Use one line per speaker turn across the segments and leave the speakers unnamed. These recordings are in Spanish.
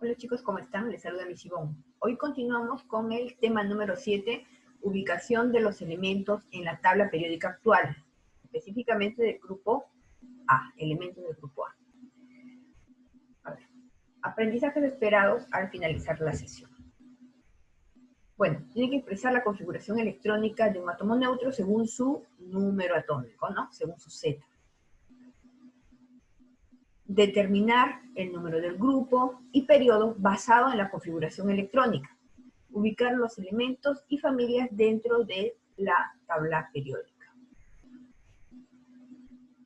Hola chicos, ¿cómo están? Les saluda Miss Ivonne. Hoy continuamos con el tema número 7, ubicación de los elementos en la tabla periódica actual, específicamente del grupo A, elementos del grupo A. A ver, aprendizajes esperados al finalizar la sesión. Bueno, tiene que expresar la configuración electrónica de un átomo neutro según su número atómico, ¿no? Según su Z. Determinar el número del grupo y periodo basado en la configuración electrónica. Ubicar los elementos y familias dentro de la tabla periódica.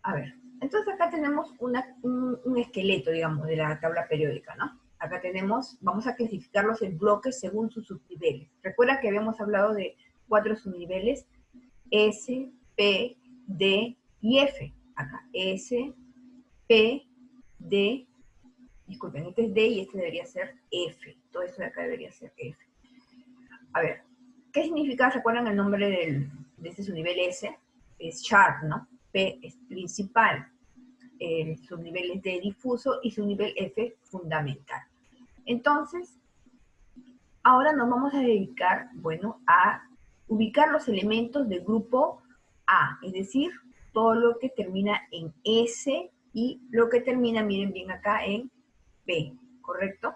A ver, entonces acá tenemos un esqueleto, digamos, de la tabla periódica, ¿no? Acá tenemos, vamos a clasificarlos en bloques según sus subniveles. Recuerda que habíamos hablado de 4 subniveles, S, P, D y F. Acá, S, P, D, disculpen, este es D y este debería ser F. Todo esto de acá debería ser F. A ver, ¿qué significa? ¿Se acuerdan el nombre de este subnivel S? Es sharp, ¿no? P es principal, el subnivel es D difuso y subnivel F fundamental. Entonces, ahora nos vamos a dedicar, bueno, a ubicar los elementos del grupo A, es decir, todo lo que termina en S y lo que termina, miren bien acá, en P, ¿correcto?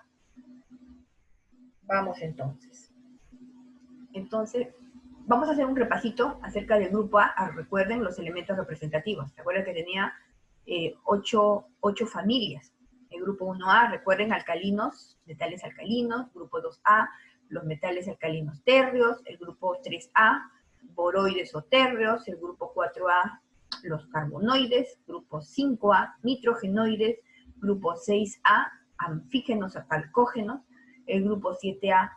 Vamos entonces. Entonces, vamos a hacer un repasito acerca del grupo A. Recuerden los elementos representativos. Recuerden que tenía 8 familias. El grupo 1A, recuerden, alcalinos, metales alcalinos. Grupo 2A, los metales alcalinos térreos. El grupo 3A, boroides o térreos. El grupo 4A, los carbonoides. Grupo 5A, nitrogenoides. Grupo 6A, anfígenos o alcógenos. El grupo 7A,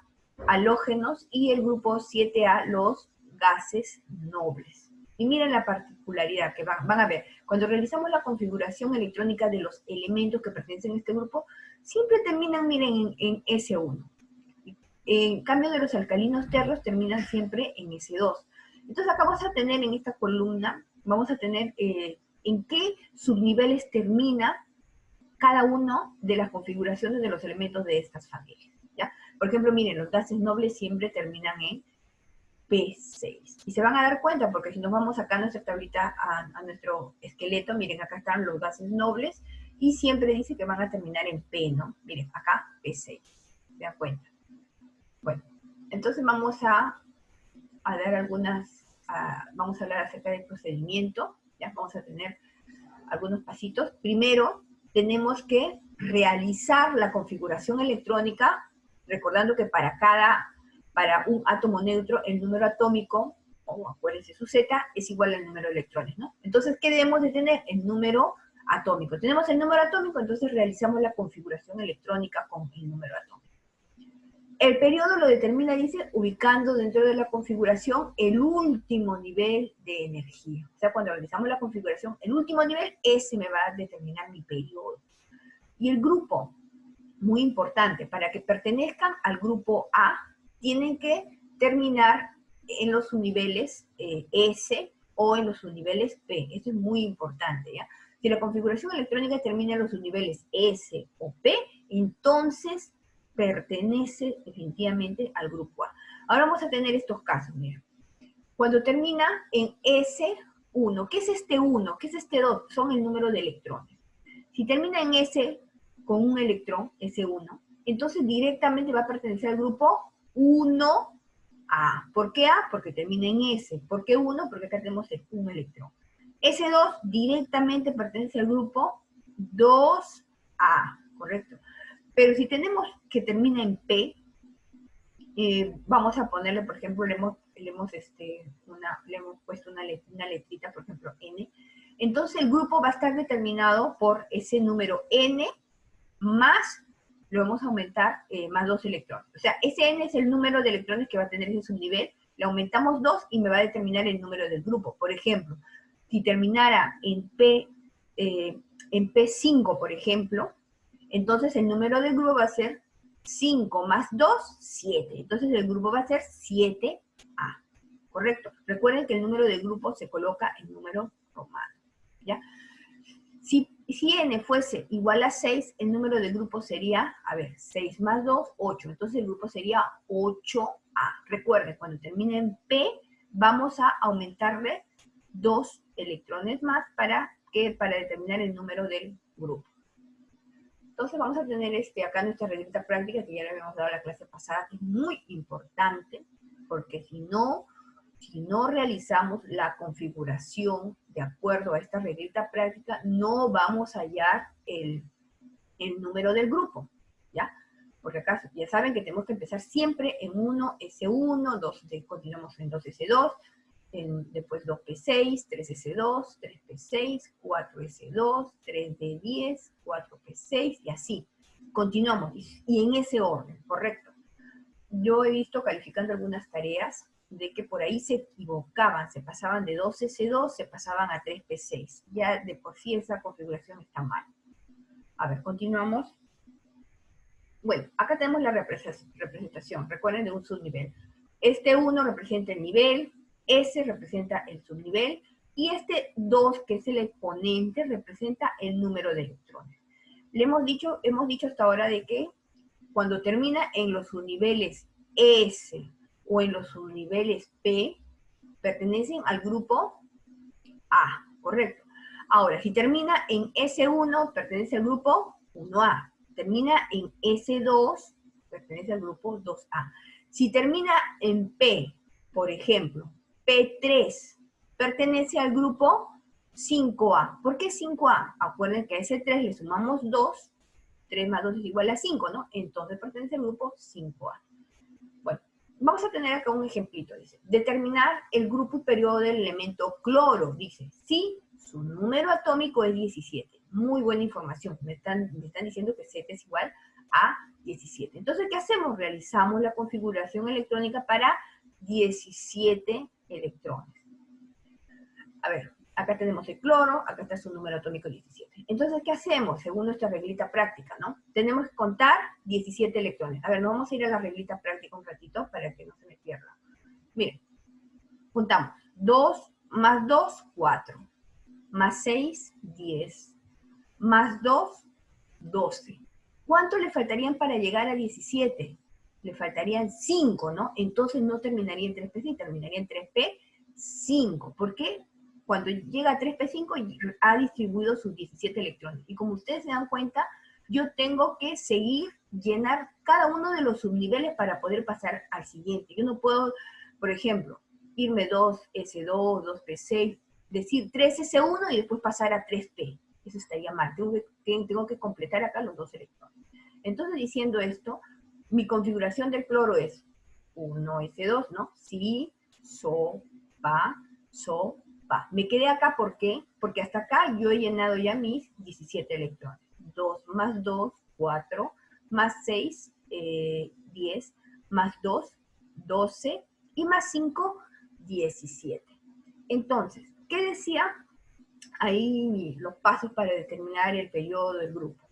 halógenos, y el grupo 7A, los gases nobles. Y miren la particularidad que van a ver. Cuando realizamos la configuración electrónica de los elementos que pertenecen a este grupo, siempre terminan, miren, en S1. En cambio de los alcalinos térreos terminan siempre en S2. Entonces acá vamos a tener en esta columna, vamos a tener en qué subniveles termina cada uno de las configuraciones de los elementos de estas familias, ¿ya? Por ejemplo, miren, los gases nobles siempre terminan en P6. Y se van a dar cuenta, porque si nos vamos acá a nuestra tablita, a nuestro esqueleto, miren, acá están los gases nobles, y siempre dice que van a terminar en P, ¿no? Miren, acá P6. ¿Se dan cuenta? Bueno, entonces vamos a dar algunas, vamos a hablar acerca del procedimiento, ¿ya? Vamos a tener algunos pasitos. Primero, tenemos que realizar la configuración electrónica, recordando que para un átomo neutro, el número atómico, o acuérdense su Z, es igual al número de electrones, ¿no? Entonces, ¿qué debemos de tener? El número atómico. Tenemos el número atómico, entonces realizamos la configuración electrónica con el número atómico. El periodo lo determina, dice, ubicando dentro de la configuración el último nivel de energía. O sea, cuando realizamos la configuración, el último nivel, ese me va a determinar mi periodo. Y el grupo, muy importante, para que pertenezcan al grupo A, tienen que terminar en los subniveles S o en los subniveles P. Esto es muy importante, ¿ya? Si la configuración electrónica termina en los subniveles S o P, entonces pertenece definitivamente al grupo A. Ahora vamos a tener estos casos, miren. Cuando termina en S1, ¿qué es este 1? ¿Qué es este 2? Son el número de electrones. Si termina en S con un electrón, S1, entonces directamente va a pertenecer al grupo 1A. ¿Por qué A? Porque termina en S. ¿Por qué 1? Porque acá tenemos un electrón. S2 directamente pertenece al grupo 2A, ¿correcto? Pero si tenemos que termina en P, vamos a ponerle, por ejemplo, le hemos puesto una letrita, por ejemplo, N. Entonces el grupo va a estar determinado por ese número N más, lo vamos a aumentar, más 2 electrones. O sea, ese N es el número de electrones que va a tener ese subnivel, le aumentamos 2 y me va a determinar el número del grupo. Por ejemplo, si terminara en P5, por ejemplo, entonces el número del grupo va a ser 5 más 2, 7. Entonces el grupo va a ser 7A. ¿Correcto? Recuerden que el número del grupo se coloca en número romano. ¿Ya? Si si n fuese igual a 6, el número del grupo sería, a ver, 6 más 2, 8. Entonces el grupo sería 8A. Recuerden, cuando termine en P, vamos a aumentarle 2 electrones más para determinar el número del grupo. Entonces vamos a tener acá nuestra reglita práctica, que ya le habíamos dado la clase pasada, que es muy importante, porque si no realizamos la configuración de acuerdo a esta reglita práctica, no vamos a hallar el número del grupo, ¿ya? Porque acá ya saben que tenemos que empezar siempre en 1S1, 2, continuamos en 2S2, después 2P6, 3S2, 3P6, 4S2, 3D10, 4P6 y así. Continuamos, y en ese orden, ¿correcto? Yo he visto calificando algunas tareas de que por ahí se equivocaban, se pasaban de 2S2, se pasaban a 3P6. Ya de por sí esa configuración está mal. A ver, continuamos. Bueno, acá tenemos la representación, recuerden, de un subnivel. Este 1 representa el nivel, S representa el subnivel, y este 2, que es el exponente, representa el número de electrones. Hemos dicho hasta ahora de que cuando termina en los subniveles S o en los subniveles P, pertenecen al grupo A, ¿correcto? Ahora, si termina en S1, pertenece al grupo 1A. Termina en S2, pertenece al grupo 2A. Si termina en P, por ejemplo, P3, pertenece al grupo 5A. ¿Por qué 5A? Acuérdense que a ese 3 le sumamos 2, 3 más 2 es igual a 5, ¿no? Entonces pertenece al grupo 5A. Bueno, vamos a tener acá un ejemplito, dice. Determinar el grupo y periodo del elemento cloro, dice. Sí, su número atómico es 17. Muy buena información. Me están diciendo que Z es igual a 17. Entonces, ¿qué hacemos? Realizamos la configuración electrónica para 17 electrones. A ver, acá tenemos el cloro, acá está su número atómico 17. Entonces, ¿qué hacemos? Según nuestra reglita práctica, ¿no? Tenemos que contar 17 electrones. A ver, nos vamos a ir a la reglita práctica un ratito para que no se me pierda. Miren, contamos. 2 más 2, 4. Más 6, 10. Más 2, 12. ¿Cuánto le faltarían para llegar a 17? Le faltarían 5, ¿no? Entonces no terminaría en 3P6, terminaría en 3P5. ¿Por qué? Cuando llega a 3P5 ha distribuido sus 17 electrones. Y como ustedes se dan cuenta, yo tengo que seguir llenar cada uno de los subniveles para poder pasar al siguiente. Yo no puedo, por ejemplo, irme 2S2, 2P6, decir 3S1 y después pasar a 3P. Eso estaría mal. Tengo que completar acá los 2 electrones. Entonces, diciendo esto, mi configuración del cloro es 1S2, ¿no? Si, so, pa, so, pa. Me quedé acá, ¿por qué? Porque hasta acá yo he llenado ya mis 17 electrones. 2 más 2, 4, más 6, 10, más 2, 12, y más 5, 17. Entonces, ¿qué decía ahí los pasos para determinar el periodo del grupo?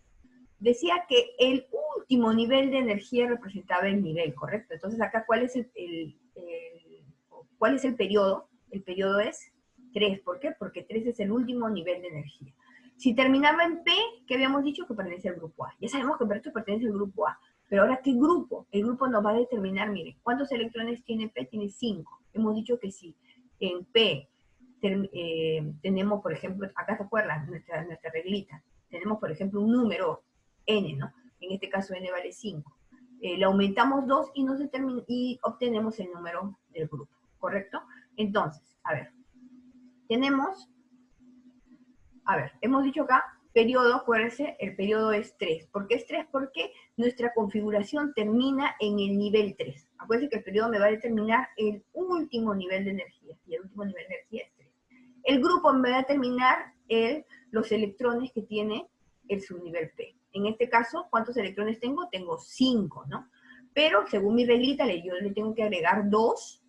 Decía que el último nivel de energía representaba el nivel, ¿correcto? Entonces acá, ¿cuál es el periodo? El periodo es 3. ¿Por qué? Porque 3 es el último nivel de energía. Si terminaba en P, ¿qué habíamos dicho? Que pertenece al grupo A. Ya sabemos que esto pertenece al grupo A. Pero ahora, ¿qué grupo? El grupo nos va a determinar, miren, ¿cuántos electrones tiene P? Tiene 5. Hemos dicho que si en P tenemos, por ejemplo, acá se acuerdan, nuestra reglita, tenemos, por ejemplo, un número N, ¿no? En este caso N vale 5. Le aumentamos 2 y obtenemos el número del grupo, ¿correcto? Entonces, a ver, hemos dicho acá, periodo, acuérdense, el periodo es 3. ¿Por qué es 3? Porque nuestra configuración termina en el nivel 3. Acuérdense que el periodo me va a determinar el último nivel de energía, y el último nivel de energía es 3. El grupo me va a determinar los electrones que tiene el subnivel P. En este caso, ¿cuántos electrones tengo? Tengo 5, ¿no? Pero según mi reglita, yo le tengo que agregar 2,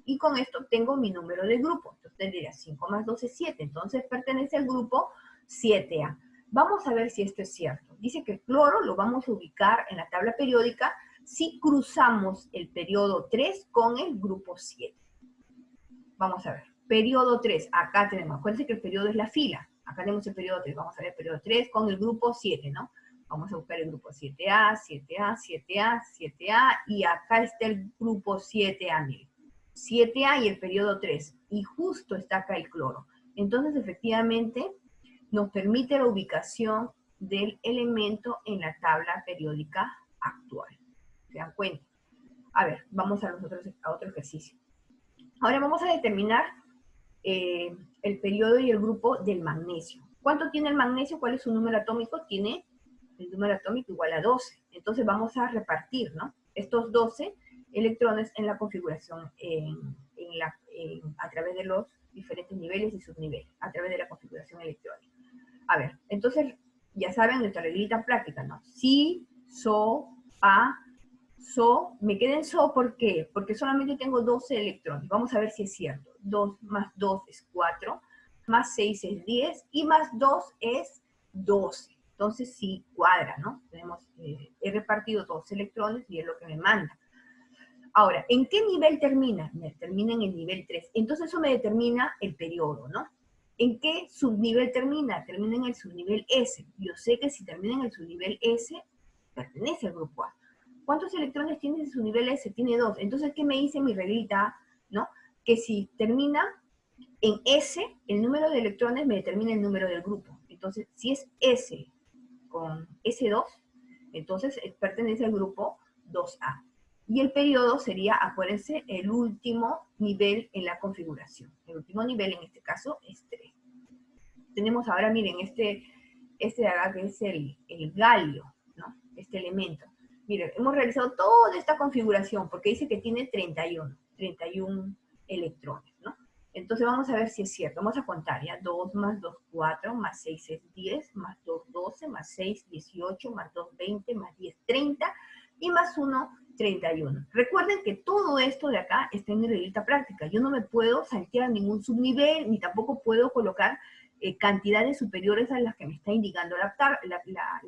y con esto tengo mi número de grupo. Entonces tendría 5 más 2 es 7, entonces pertenece al grupo 7A. Vamos a ver si esto es cierto. Dice que el cloro lo vamos a ubicar en la tabla periódica si cruzamos el periodo 3 con el grupo 7. Vamos a ver. Periodo 3, acá tenemos, acuérdense que el periodo es la fila. Acá tenemos el periodo 3, vamos a ver el periodo 3 con el grupo 7, ¿no? Vamos a buscar el grupo 7A, 7A, 7A, 7A, y acá está el grupo 7A, miren. 7A y el periodo 3, y justo está acá el cloro. Entonces, efectivamente, nos permite la ubicación del elemento en la tabla periódica actual. ¿Se dan cuenta? A ver, vamos a otro ejercicio. Ahora vamos a determinar el periodo y el grupo del magnesio. ¿Cuánto tiene el magnesio? ¿Cuál es su número atómico? Tiene el número atómico igual a 12. Entonces vamos a repartir, ¿no?, estos 12 electrones en la configuración, a través de los diferentes niveles y subniveles, a través de la configuración electrónica. A ver, entonces, ya saben nuestra reglita práctica, ¿no? Si, so, pa, so, me quedé en so, ¿por qué? Porque solamente tengo 12 electrones. Vamos a ver si es cierto. 2 más 2 es 4, más 6 es 10, y más 2 es 12. Entonces sí cuadra, ¿no? He repartido 2 electrones y es lo que me manda. Ahora, ¿en qué nivel termina? Me termina en el nivel 3. Entonces eso me determina el periodo, ¿no? ¿En qué subnivel termina? Termina en el subnivel S. Yo sé que si termina en el subnivel S, pertenece al grupo A. ¿Cuántos electrones tiene en su nivel S? Tiene 2. Entonces, ¿qué me dice mi reglita? ¿No? Que si termina en S, el número de electrones me determina el número del grupo. Entonces, si es S con S2, entonces pertenece al grupo 2A. Y el periodo sería, acuérdense, el último nivel en la configuración. El último nivel en este caso es 3. Tenemos ahora, miren, este de acá que es el galio, ¿no? Este elemento. Miren, hemos realizado toda esta configuración porque dice que tiene 31 electrones, ¿no? Entonces vamos a ver si es cierto. Vamos a contar, ¿ya? 2 más 2, 4, más 6 es 10, más 2, 12, más 6, 18, más 2, 20, más 10, 30, y más 1, 31. Recuerden que todo esto de acá está en mi reglita práctica. Yo no me puedo saltear ningún subnivel, ni tampoco puedo colocar cantidades superiores a las que me está indicando la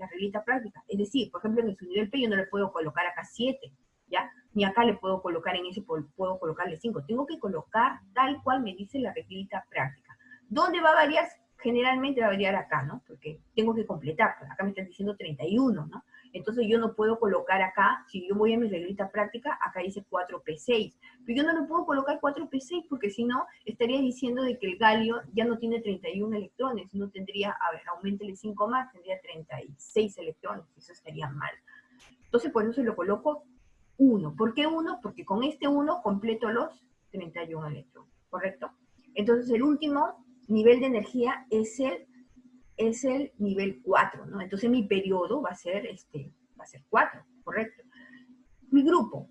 reglita práctica. Es decir, por ejemplo, en el subnivel P yo no le puedo colocar acá 7, ¿ya? Ni acá le puedo colocar en ese, puedo colocarle 5. Tengo que colocar tal cual me dice la reglita práctica. ¿Dónde va a variar? Generalmente va a variar acá, ¿no? Porque tengo que completar. Acá me están diciendo 31, ¿no? Entonces yo no puedo colocar acá, si yo voy a mi reglita práctica, acá dice 4P6. Pero yo no le puedo colocar 4P6 porque si no, estaría diciendo de que el galio ya no tiene 31 electrones, no tendría, a ver, aumentele 5 más, tendría 36 electrones, eso estaría mal. Entonces por eso se lo coloco 1. ¿Por qué 1? Porque con este 1 completo los 31 electrones, ¿correcto? Entonces el último nivel de energía es el nivel 4, ¿no? Entonces mi periodo va a ser 4, ¿correcto? Mi grupo.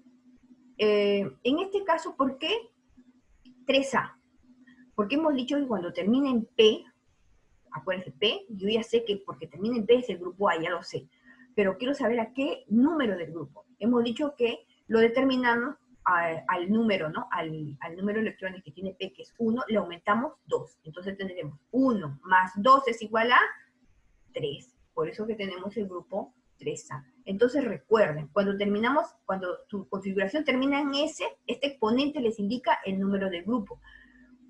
En este caso, ¿por qué 3A? Porque hemos dicho que cuando termina en P, acuérdense, P, yo ya sé que porque termina en P es el grupo A, ya lo sé. Pero quiero saber a qué número del grupo. Hemos dicho que lo determinamos al número, ¿no? Al número de electrones que tiene P, que es 1, le aumentamos 2. Entonces tendremos 1 más 2 es igual a 3. Por eso que tenemos el grupo 3A. Entonces recuerden, cuando tu configuración termina en S, este exponente les indica el número del grupo.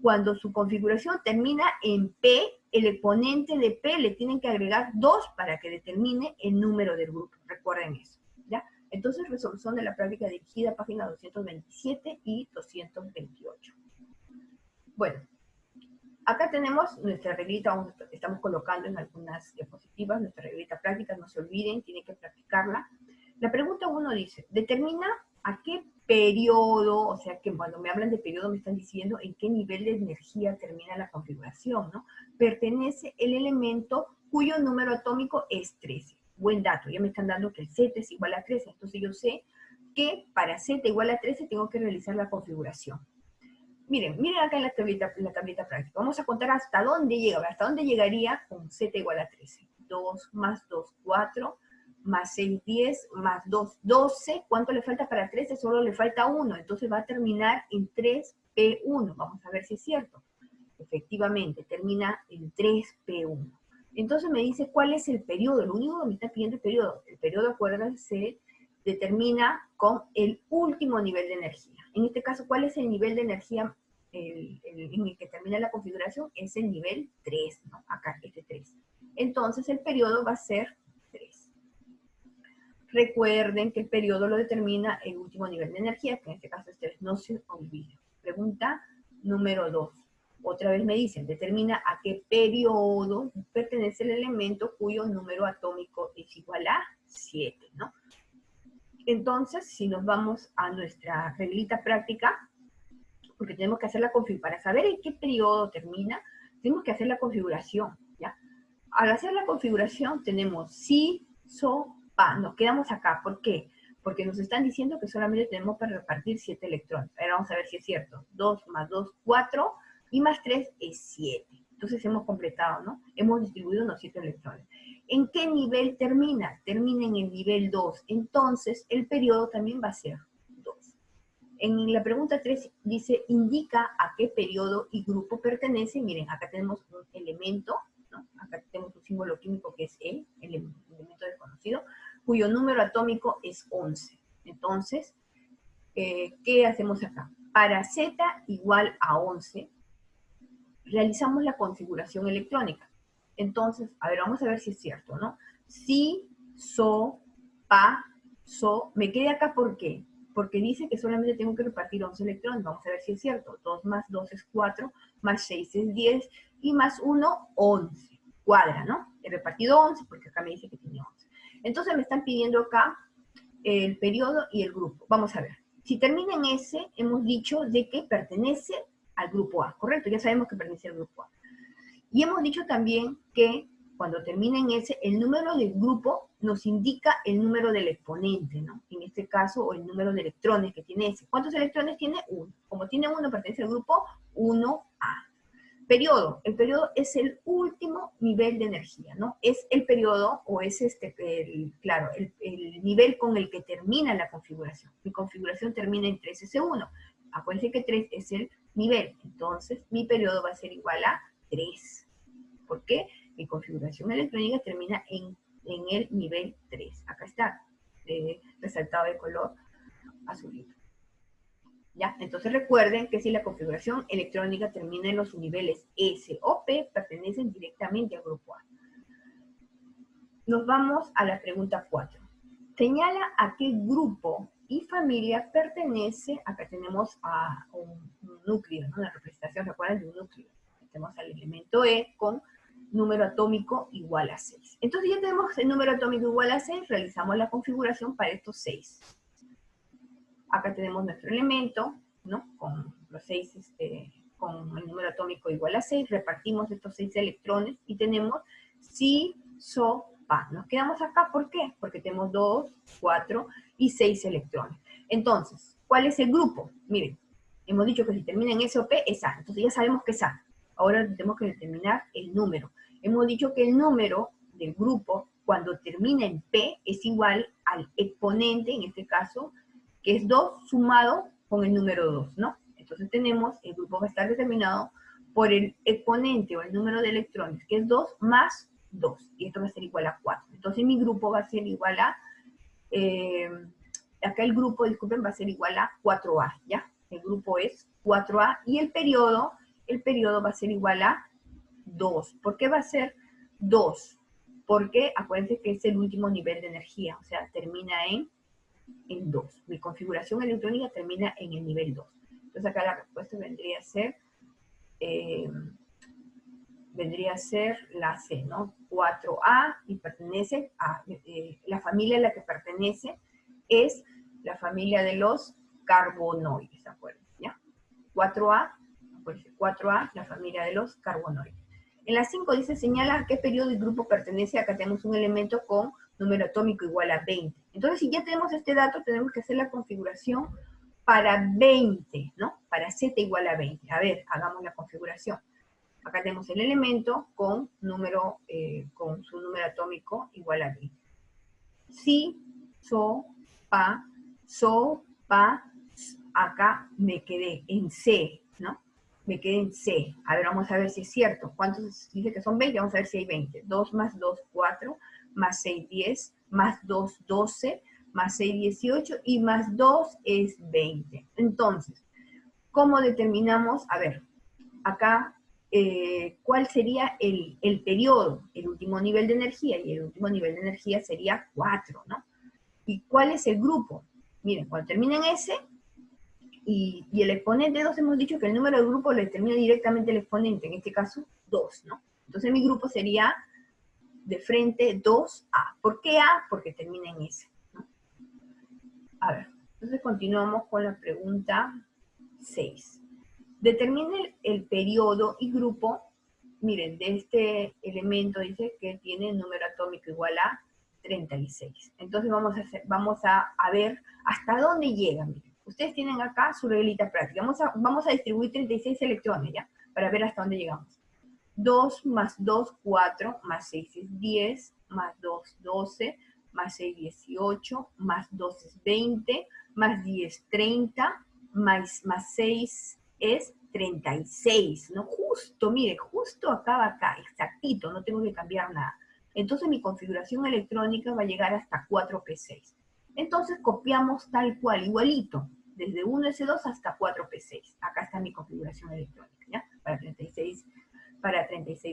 Cuando su configuración termina en P, el exponente de P le tienen que agregar 2 para que determine el número del grupo. Recuerden eso, ¿ya? Entonces, resolución de la práctica dirigida, página 227 y 228. Bueno, acá tenemos nuestra reglita, estamos colocando en algunas diapositivas nuestra reglita práctica, no se olviden, tienen que practicarla. La pregunta 1 dice, determina a qué periodo, o sea que cuando me hablan de periodo me están diciendo en qué nivel de energía termina la configuración, ¿no? Pertenece el elemento cuyo número atómico es 13. Buen dato, ya me están dando que el Z es igual a 13, entonces yo sé que para Z igual a 13 tengo que realizar la configuración. Miren acá en la tablita práctica. Vamos a contar hasta dónde llega. Hasta dónde llegaría con Z igual a 13. 2 más 2, 4, más 6, 10, más 2, 12. ¿Cuánto le falta para 13? Solo le falta 1. Entonces va a terminar en 3P1. Vamos a ver si es cierto. Efectivamente, termina en 3P1. Entonces me dice cuál es el periodo. Lo único que me está pidiendo es el periodo. El periodo, acuérdense, se determina con el último nivel de energía. En este caso, ¿cuál es el nivel de energía en el que termina la configuración es el nivel 3, ¿no? Acá, este 3. Entonces el periodo va a ser 3. Recuerden que el periodo lo determina el último nivel de energía, que en este caso es 3. No se olviden. Pregunta número 2. Otra vez me dicen, determina a qué periodo pertenece el elemento cuyo número atómico es igual a 7, ¿no? Entonces, si nos vamos a nuestra reglita práctica, porque tenemos que hacer la configuración, para saber en qué periodo termina, tenemos que hacer la configuración, ¿ya? Al hacer la configuración tenemos si, so, pa, nos quedamos acá, ¿por qué? Porque nos están diciendo que solamente tenemos para repartir 7 electrones. Ahora vamos a ver si es cierto. 2 más 2, 4, y más 3 es 7. Entonces hemos completado, ¿no? Hemos distribuido los 7 electrones. ¿En qué nivel termina? Termina en el nivel 2. Entonces el periodo también va a ser 2. En la pregunta 3 dice, indica a qué periodo y grupo pertenece. Miren, acá tenemos un elemento, ¿no? Acá tenemos un símbolo químico que es el elemento desconocido, cuyo número atómico es 11. Entonces, ¿qué hacemos acá? Para Z igual a 11, realizamos la configuración electrónica. Entonces, a ver, vamos a ver si es cierto, ¿no? Si, so, pa, so, me quedé acá, ¿por qué? Porque dice que solamente tengo que repartir 11 electrones. Vamos a ver si es cierto. 2 más 2 es 4, más 6 es 10, y más 1, 11. Cuadra, ¿no? He repartido 11 porque acá me dice que tiene 11. Entonces me están pidiendo acá el periodo y el grupo. Vamos a ver. Si termina en S, hemos dicho de que pertenece al grupo A, ¿correcto? Ya sabemos que pertenece al grupo A. Y hemos dicho también que cuando termina en S, el número del grupo nos indica el número del exponente, ¿no? En este caso, o el número de electrones que tiene S. ¿Cuántos electrones tiene? 1. Como tiene 1, pertenece al grupo 1A. Periodo. El periodo es el último nivel de energía, ¿no? Es el periodo, o es claro, el nivel con el que termina la configuración. Mi configuración termina en 3S1. Acuérdense que 3 es el nivel. Entonces, mi periodo va a ser igual a 3. ¿Por qué? Mi configuración electrónica termina en el nivel 3. Acá está, resaltado de color azulito. ¿Ya? Entonces recuerden que si la configuración electrónica termina en los niveles S o P, pertenecen directamente al grupo A. Nos vamos a la pregunta 4. Señala a qué grupo y familia pertenece, acá tenemos a un núcleo, ¿no? Una representación, recuerden, de un núcleo. Tenemos al elemento E con número atómico igual a 6. Entonces ya tenemos el número atómico igual a 6, realizamos la configuración para estos 6. Acá tenemos nuestro elemento, ¿no? Con los 6, con el número atómico igual a 6, repartimos estos 6 electrones y tenemos si, so, pa. Nos quedamos acá, ¿por qué? Porque tenemos 2, 4 y 6 electrones. Entonces, ¿cuál es el grupo? Miren, hemos dicho que si termina en S o P es A, entonces ya sabemos que es A. Ahora tenemos que determinar el número. Hemos dicho que el número del grupo, cuando termina en P, es igual al exponente, en este caso, que es 2 sumado con el número 2, ¿no? Entonces tenemos, el grupo va a estar determinado por el exponente o el número de electrones, que es 2 más 2, y esto va a ser igual a 4. Entonces mi grupo va a ser igual a, acá el grupo, disculpen, va a ser igual a 4A, ¿ya? El grupo es 4A, y el periodo va a ser igual a 2. ¿Por qué va a ser 2? Porque acuérdense que es el último nivel de energía, o sea, termina en 2. Mi configuración electrónica termina en el nivel 2. Entonces acá la respuesta vendría a ser la C, ¿no? 4A, y pertenece a, la familia a la que pertenece es la familia de los carbonoides, ¿de acuerdo? ¿Ya? 4A, acuérdense, 4A, la familia de los carbonoides. En la 5 dice, señala a qué periodo y grupo pertenece. Acá tenemos un elemento con número atómico igual a 20. Entonces, si ya tenemos este dato, tenemos que hacer la configuración para 20, ¿no? Para Z igual a 20. A ver, hagamos la configuración. Acá tenemos el elemento con su número atómico igual a 20. Si, so, pa, acá me quedé en C, ¿no? Me quedé en C. A ver, vamos a ver si es cierto. ¿Cuántos dice que son 20? Vamos a ver si hay 20. 2 más 2, 4, más 6, 10, más 2, 12, más 6, 18, y más 2 es 20. Entonces, ¿Cómo determinamos? A ver, acá, ¿cuál sería el periodo? El último nivel de energía, y el último nivel de energía sería 4, ¿no? ¿Y cuál es el grupo? Miren, cuando termina en S, y el exponente 2 hemos dicho que el número del grupo lo determina directamente el exponente, en este caso 2, ¿no? Entonces mi grupo sería de frente 2A. ¿Por qué A? Porque termina en S, ¿no? A ver, entonces continuamos con la pregunta 6. Determine el periodo y grupo. Miren, de este elemento dice que tiene número atómico igual a 36. Entonces vamos a ver hasta dónde llega. Miren, ustedes tienen acá su reglita práctica. Vamos a distribuir 36 electrones, ¿ya? Para ver hasta dónde llegamos. 2 más 2, 4, más 6 es 10, más 2, 12, más 6, 18, más 2 es 20, más 10, 30, más 6 es 36, ¿no? Justo, mire, justo acaba acá, exactito, no tengo que cambiar nada. Entonces mi configuración electrónica va a llegar hasta 4P6. Entonces copiamos tal cual, igualito, desde 1S2 hasta 4P6. Acá está mi configuración electrónica, ¿ya? Para 36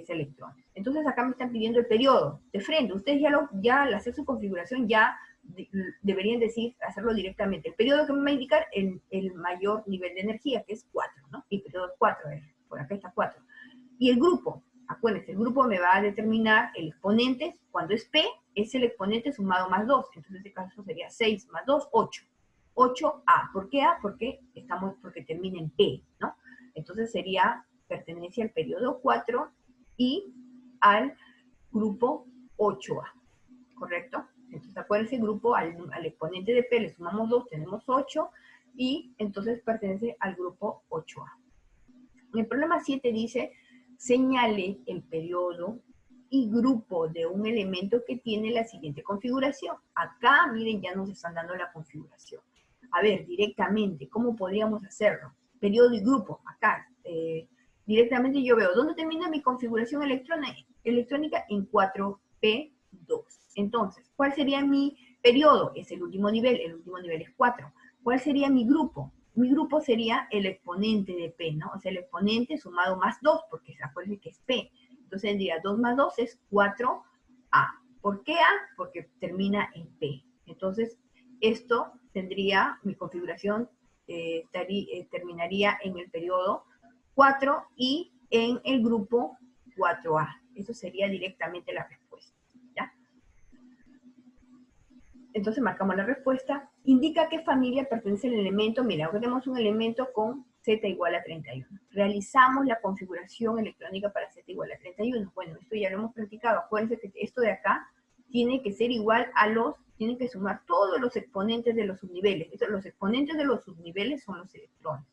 electrones. Entonces acá me están pidiendo el periodo de frente. Ustedes ya al hacer su configuración ya deberían hacerlo directamente. El periodo que me va a indicar el mayor nivel de energía, que es 4, ¿no? Y periodo 4, por acá está 4. Y el grupo, acuérdense, el grupo me va a determinar el exponente, cuando es P, es el exponente sumado más 2. Entonces en este caso sería 6 más 2, 8. 8A. ¿Por qué A? Porque termina en P, ¿no? Entonces pertenece al periodo 4 y al grupo 8A, ¿correcto? Entonces acuérdense, grupo al exponente de P le sumamos 2, tenemos 8, y entonces pertenece al grupo 8A. El problema 7 dice, señale el periodo y grupo de un elemento que tiene la siguiente configuración. Acá, miren, ya nos están dando la configuración. A ver, directamente, ¿cómo podríamos hacerlo? Periodo y grupo, acá. Directamente yo veo, ¿dónde termina mi configuración electrónica? En 4P2. Entonces, ¿cuál sería mi periodo? Es el último nivel es 4. ¿Cuál sería mi grupo? Mi grupo sería el exponente de P, ¿no? O sea, el exponente sumado más 2, porque acuérdense que es P. Entonces tendría 2 más 2 es 4A. ¿Por qué A? Porque termina en P. Entonces, esto tendría, mi configuración terminaría en el periodo 4 y en el grupo 4A. Eso sería directamente la respuesta, ¿ya? Entonces marcamos la respuesta. Indica a qué familia pertenece el elemento. Mira, ahora tenemos un elemento con Z igual a 31. Realizamos la configuración electrónica para Z igual a 31. Bueno, esto ya lo hemos practicado. Acuérdense que esto de acá tiene que ser igual a tienen que sumar todos los exponentes de los subniveles. Los exponentes de los subniveles son los electrones.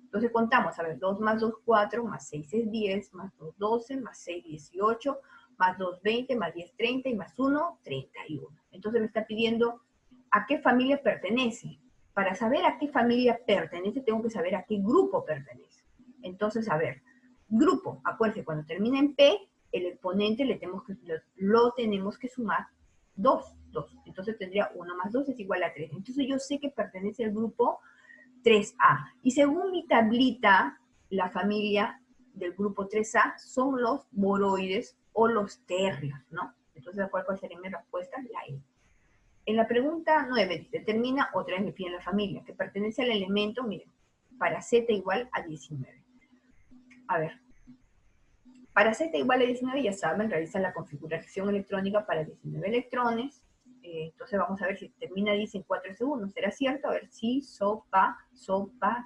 Entonces contamos, a ver, 2 más 2, 4, más 6 es 10, más 2, 12, más 6, 18, más 2, 20, más 10, 30, y más 1, 31. Entonces me está pidiendo a qué familia pertenece. Para saber a qué familia pertenece, tengo que saber a qué grupo pertenece. Entonces, a ver, grupo, acuérdense, cuando termina en P, el exponente lo tenemos que sumar 2. Entonces tendría 1 más 2 es igual a 3. Entonces yo sé que pertenece al grupo 3A. Y según mi tablita, la familia del grupo 3A son los boroides o los terrios, ¿no? Entonces, ¿cuál sería mi respuesta? La E. En la pregunta 9, determina, otra vez me piden la familia, que pertenece al elemento, miren, para Z igual a 19. A ver, para Z igual a 19, ya saben, realizan la configuración electrónica para 19 electrones. Entonces vamos a ver si termina, dice, en 4 segundos. ¿Será cierto? A ver, sí, sopa,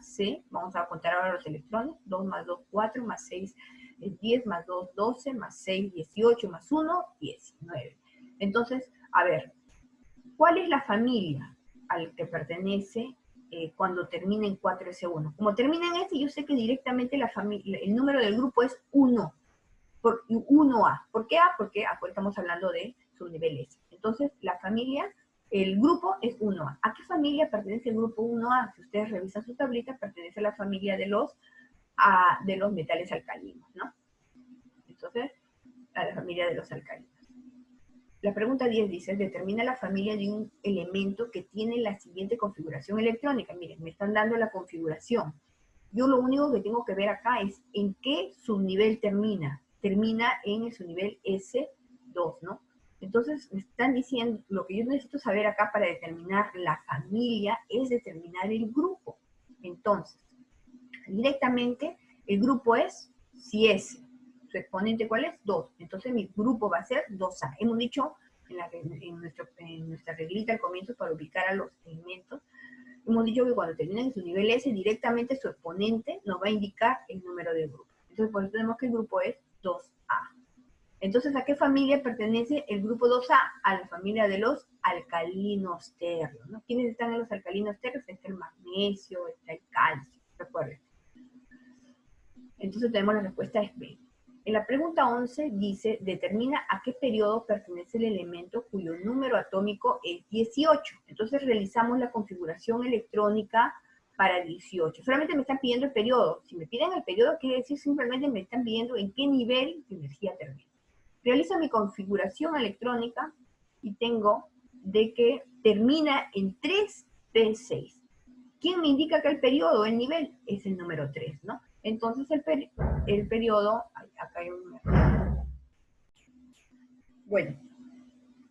C. Vamos a contar ahora los electrones. 2 más 2, 4, más 6 es 10, más 2, 12, más 6, 18, más 1, 19. Entonces, a ver, ¿cuál es la familia al que pertenece cuando termina en 4S1? Como termina en este, yo sé que directamente el número del grupo es 1. 1A. ¿Por qué A? Porque ahora estamos hablando de subnivel S. Entonces, la familia, el grupo es 1A. ¿A qué familia pertenece el grupo 1A? Si ustedes revisan su tablita, pertenece a la familia de los metales alcalinos, ¿no? Entonces, a la familia de los alcalinos. La pregunta 10 dice, determina la familia de un elemento que tiene la siguiente configuración electrónica. Miren, me están dando la configuración. Yo lo único que tengo que ver acá es en qué subnivel termina. Termina en el subnivel S2, ¿no? Entonces, me están diciendo, lo que yo necesito saber acá para determinar la familia es determinar el grupo. Entonces, directamente, el grupo es, si es, su exponente, ¿cuál es? 2. Entonces, mi grupo va a ser 2A. Hemos dicho en nuestra reglita al comienzo para ubicar a los elementos, hemos dicho que cuando terminen en su nivel S, directamente su exponente nos va a indicar el número del grupo. Entonces, por eso tenemos que el grupo es 2A. Entonces, ¿a qué familia pertenece el grupo 2A? A la familia de los alcalinos tercios, ¿no? ¿Quiénes están en los alcalinos tercios? Está el magnesio, está el calcio, recuerden. Entonces tenemos la respuesta es B. En la pregunta 11 dice, determina a qué periodo pertenece el elemento cuyo número atómico es 18. Entonces realizamos la configuración electrónica para 18. Solamente me están pidiendo el periodo. Si me piden el periodo, quiere decir simplemente me están pidiendo en qué nivel de energía termina. Realizo mi configuración electrónica y tengo de que termina en 3P6. ¿Quién me indica que el periodo, el nivel? Es el número 3, ¿no? Entonces el periodo, acá hay un... Bueno,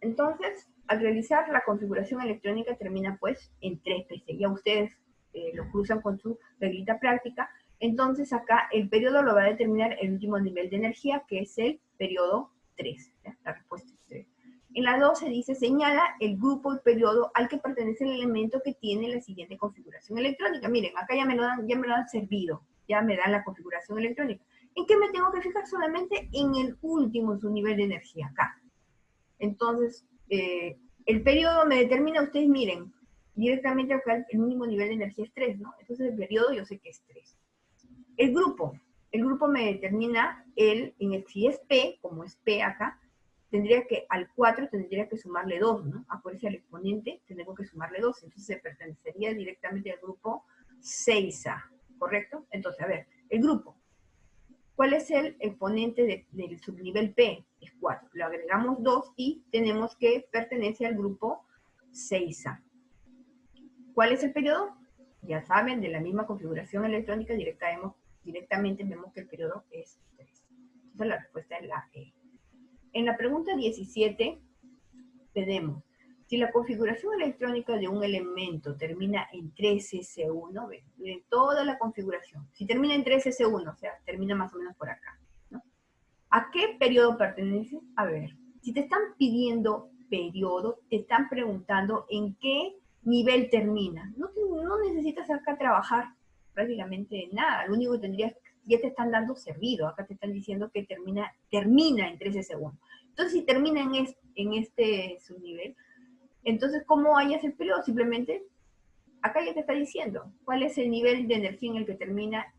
entonces al realizar la configuración electrónica termina pues en 3PC. Ya ustedes lo cruzan con su reglita práctica. Entonces acá el periodo lo va a determinar el último nivel de energía, que es el periodo 3. ¿Ya? La respuesta es 3. En la 12 dice, señala el grupo y periodo al que pertenece el elemento que tiene la siguiente configuración electrónica. Miren, acá ya me lo han servido, ya me dan la configuración electrónica. ¿En qué me tengo que fijar? Solamente en el último subnivel de energía, acá. Entonces, el periodo me determina, ustedes miren, directamente acá el mínimo nivel de energía es 3, ¿no? Entonces el periodo yo sé que es 3. El grupo me determina si es P, como es P acá, al 4 tendría que sumarle 2, ¿no? Acuérdense al exponente, tenemos que sumarle 2, entonces se pertenecería directamente al grupo 6A, ¿correcto? Entonces, a ver, el grupo. ¿Cuál es el exponente del subnivel P? Es 4. Le agregamos 2 y tenemos que pertenece al grupo 6A. ¿Cuál es el periodo? Ya saben, de la misma configuración electrónica directamente vemos que el periodo es 3. Entonces la respuesta es la E. En la pregunta 17 tenemos, si la configuración electrónica de un elemento termina en 3S1, ven toda la configuración. Si termina en 3S1, o sea, termina más o menos por acá, ¿no? ¿A qué periodo pertenece? A ver, si te están pidiendo periodo, te están preguntando en qué nivel termina. No necesitas acá trabajar prácticamente nada. Lo único que tendrías, ya te están dando servido. Acá te están diciendo que termina en 13 segundos. Entonces, si termina en este subnivel, entonces, ¿cómo hallas el periodo? Simplemente, acá ya te está diciendo cuál es el nivel de energía en el que termina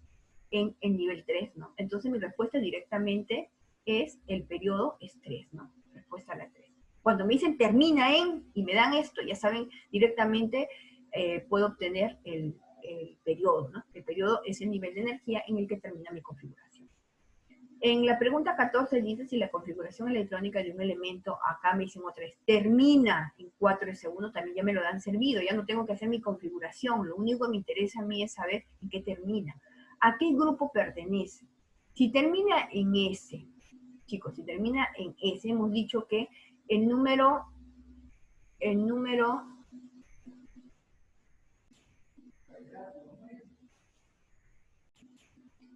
en el nivel 3, ¿no? Entonces, mi respuesta directamente es el periodo es 3, ¿no? Respuesta a la 3. Cuando me dicen termina en y me dan esto, ya saben, directamente puedo obtener el periodo, ¿no? El periodo es el nivel de energía en el que termina mi configuración. En la pregunta 14 dice si la configuración electrónica de un elemento, acá me dicen otra vez, termina en 4S1, también ya me lo dan servido, ya no tengo que hacer mi configuración, lo único que me interesa a mí es saber en qué termina. ¿A qué grupo pertenece? Si termina en S, chicos, si termina en S, hemos dicho que el número,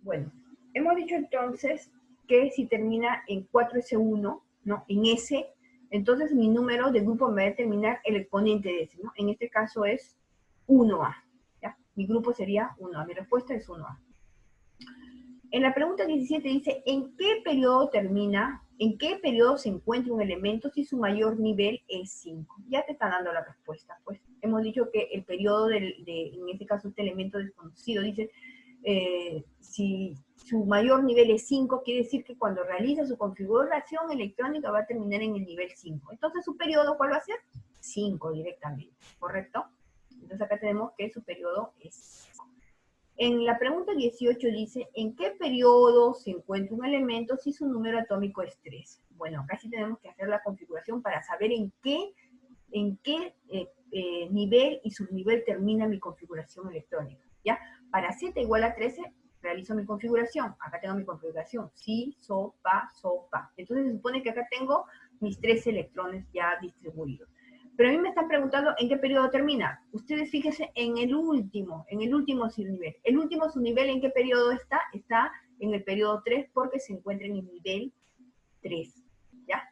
bueno, hemos dicho entonces que si termina en 4S1, ¿no? En S, entonces mi número de grupo me va a determinar el exponente de ese, ¿no? En este caso es 1A, ¿ya? Mi grupo sería 1A, mi respuesta es 1A. En la pregunta 17 dice, ¿en qué periodo termina, en qué periodo se encuentra un elemento si su mayor nivel es 5? Ya te está dando la respuesta, pues. Hemos dicho que el periodo en este caso, este elemento desconocido, dice, si su mayor nivel es 5, quiere decir que cuando realiza su configuración electrónica va a terminar en el nivel 5. Entonces, ¿su periodo cuál va a ser? 5 directamente, ¿correcto? Entonces, acá tenemos que su periodo es 5. En la pregunta 18 dice, ¿en qué periodo se encuentra un elemento si su número atómico es 3? Bueno, acá sí tenemos que hacer la configuración para saber en qué nivel y subnivel termina mi configuración electrónica. ¿ya? Para Z igual a 13, realizo mi configuración. Acá tengo mi configuración. Si, so, pa, so, pa. Entonces se supone que acá tengo mis 13 electrones ya distribuidos. Pero a mí me están preguntando en qué periodo termina. Ustedes fíjense en el último subnivel. El último subnivel, ¿en qué periodo está? Está en el periodo 3 porque se encuentra en el nivel 3, ¿ya?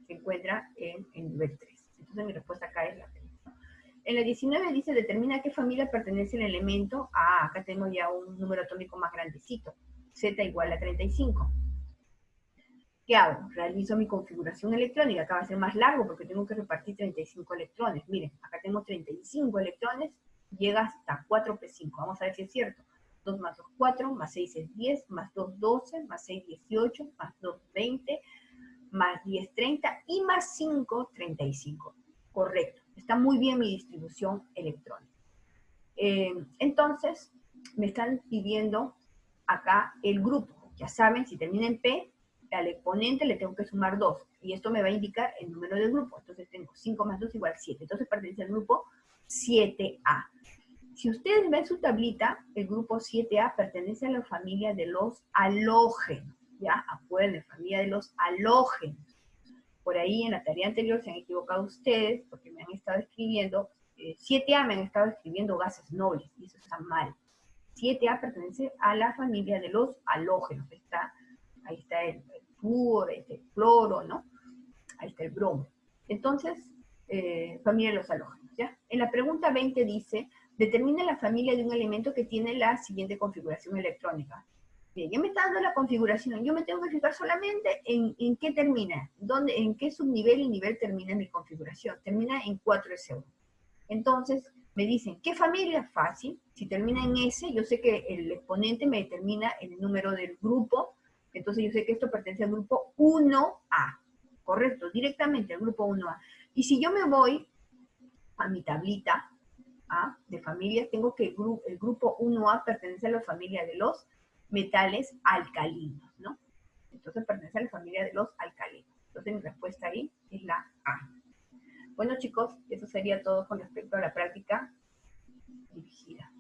Se encuentra en el nivel 3. Entonces mi respuesta acá es la 3. En la 19 dice, determina a qué familia pertenece el elemento. Ah, acá tengo ya un número atómico más grandecito. Z igual a 35. ¿Qué hago? Realizo mi configuración electrónica. Acá va a ser más largo porque tengo que repartir 35 electrones. Miren, acá tengo 35 electrones, llega hasta 4p5. Vamos a ver si es cierto. 2 más 2, 4, más 6 es 10, más 2, 12, más 6, 18, más 2, 20, más 10, 30 y más 5, 35. Correcto. Está muy bien mi distribución electrónica. Entonces, me están pidiendo acá el grupo. Ya saben, si termina en P, al exponente le tengo que sumar 2. Y esto me va a indicar el número del grupo. Entonces tengo 5 más 2 igual 7. Entonces pertenece al grupo 7A. Si ustedes ven su tablita, el grupo 7A pertenece a la familia de los halógenos. ¿Ya? Acuérdense, familia de los halógenos. Por ahí en la tarea anterior se han equivocado ustedes porque me han estado escribiendo, 7A me han estado escribiendo gases nobles, y eso está mal. 7A pertenece a la familia de los halógenos. Ahí está el flúor, ahí está el cloro, ¿no? Ahí está el bromo. Entonces, familia de los halógenos, ¿ya? En la pregunta 20 dice, determina la familia de un elemento que tiene la siguiente configuración electrónica. Bien, ya me está dando la configuración. Yo me tengo que fijar solamente en qué termina, en qué subnivel y nivel termina mi configuración. Termina en 4S1. Entonces, me dicen, ¿qué familia? Fácil. Si termina en S, yo sé que el exponente me determina el número del grupo. Entonces, yo sé que esto pertenece al grupo 1A. Correcto, directamente al grupo 1A. Y si yo me voy a mi tablita de familias, tengo que el grupo 1A pertenece a la familia de los metales alcalinos, ¿no? Entonces pertenece a la familia de los alcalinos. Entonces mi respuesta ahí es la A. Bueno, chicos, eso sería todo con respecto a la práctica dirigida.